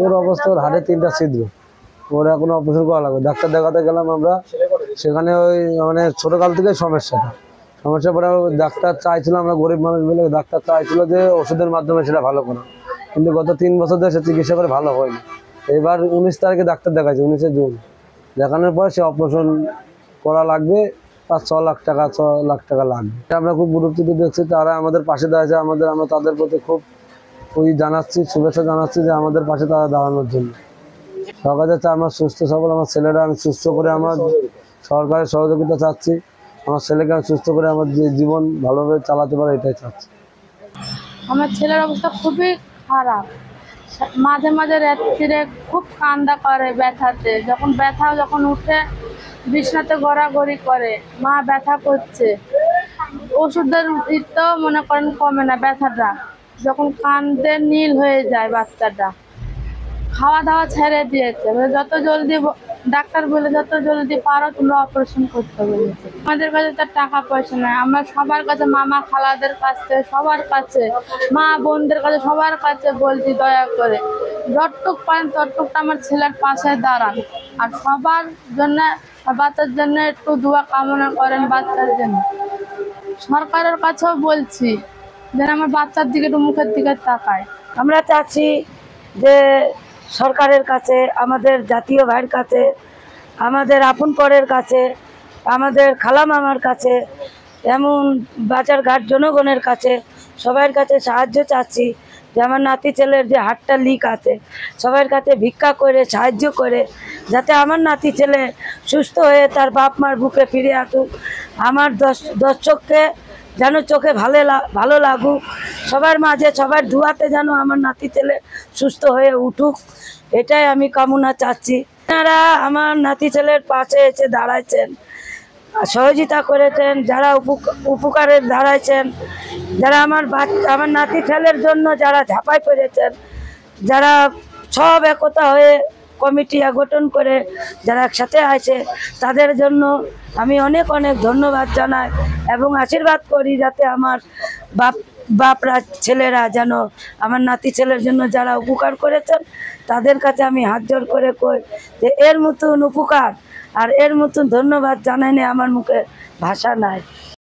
ওর অবস্থা, ওর হাড়ে 3টা ছিদ্র, ওর এখন অপারেশন করা লাগবে। ডাক্তার দেখাতে গেলাম আমরা, সেখানে ওই মানে ছোটোকাল থেকেই সমস্যা পরে ডাক্তার চাইছিল, আমরা গরিব মানুষ বলে ডাক্তার চাইছিল যে ওষুধের মাধ্যমে সেটা ভালো করা, কিন্তু গত 3 বছর ধরে সে চিকিৎসা করে ভালো হয়নি। এবার 19 তারিখে ডাক্তার দেখাচ্ছে, 19শে জুন। দেখানোর পর সে অপারেশন করা লাগবে, 5-6 লাখ টাকা, 6 লাখ টাকা লাগবে। আমরা খুব গুরুত্ব দেখছি, তারা আমাদের পাশে দাঁড়িয়েছে। আমরা তাদের প্রতি খুব শুভেচ্ছা জানাচ্ছি যে আমাদের পাশে তারা দাঁড়ানোর জন্য। সরকার যাচ্ছে আমার সুস্থ সবল আমার ছেলেরা আমি সুস্থ করে, আমার সরকারের সহযোগিতা চাচ্ছি, আমার ছেলেকে আমি সুস্থ করে আমার জীবন ভালোভাবে চালাতে পারে, এটাই চাচ্ছি। আমার ছেলের অবস্থা খুবই খারাপ, মাঝে মাঝে রাত্রিরে খুব কান্না করে ব্যথাতে, যখন উঠে বিছনাতে গড়াগড়ি করে, মা ব্যথা করছে, ওষুধের তো মনে করেন কমে না ব্যথাটা, যখন কান্দে নীল হয়ে যায় বাচ্চাটা, খাওয়া দাওয়া ছেড়ে দিয়েছে। যত জলদি ডাক্তার বলে যত জলদি পারো তোমরা অপারেশন করতে বলেছে। আমাদের কাছে তো টাকা পয়সা নেই, আমরা সবার কাছে, মামা খালাদের কাছে, সবার কাছে, মা বোনদের কাছে, সবার কাছে বলছি দয়া করে যতটুক পারেন ততটুকটা আমার ছেলের পাশে দাঁড়ান, আর সবার জন্য, বাচ্চার জন্য একটু দোয়া কামনা করেন বাচ্চার জন্য। সরকারের কাছেও বলছি যেন আমার বাচ্চার দিকে একটু মুখের দিকে তাকায়। আমরা চাচ্ছি যে সরকারের কাছে, আমাদের জাতীয় ভাইয়ের কাছে, আমাদের আপন পরের কাছে, আমাদের খালা মামার কাছে, এমন বাজারঘাট জনগণের কাছে, সবার কাছে সাহায্য চাচ্ছি যে আমার নাতি ছেলের যে হাতটা লিক আছে, সবার কাছে ভিক্ষা করে সাহায্য করে যাতে আমার নাতি ছেলে সুস্থ হয়ে তার বাপ মার বুকে ফিরে আসুক। আমার দর্শককে যেন চোখে ভালো লাগুক, সবার মাঝে সবার ধুয়াতে যেন আমার নাতি ছেলে সুস্থ হয়ে উঠুক, এটাই আমি কামনা চাচ্ছি। আপনারা আমার নাতি ছেলের পাশে এসে দাঁড়াইছেন, সহযোগিতা করেছেন, যারা উপকারে দাঁড়াইছেন, যারা আমার নাতি ছেলের জন্য যারা ঝাঁপাই পড়েছেন, যারা সব একতা হয়ে কমিটি গঠন করে যারা একসাথে আছে, তাদের জন্য আমি অনেক অনেক ধন্যবাদ জানাই এবং আশীর্বাদ করি যাতে আমার বাপরা ছেলেরা যেন আমার নাতি ছেলের জন্য যারা উপকার করেছেন তাদের কাছে আমি হাত জোর করে কই যে এর মতন উপকার আর এর মতন ধন্যবাদ জানাই না আমার মুখে ভাষা নাই।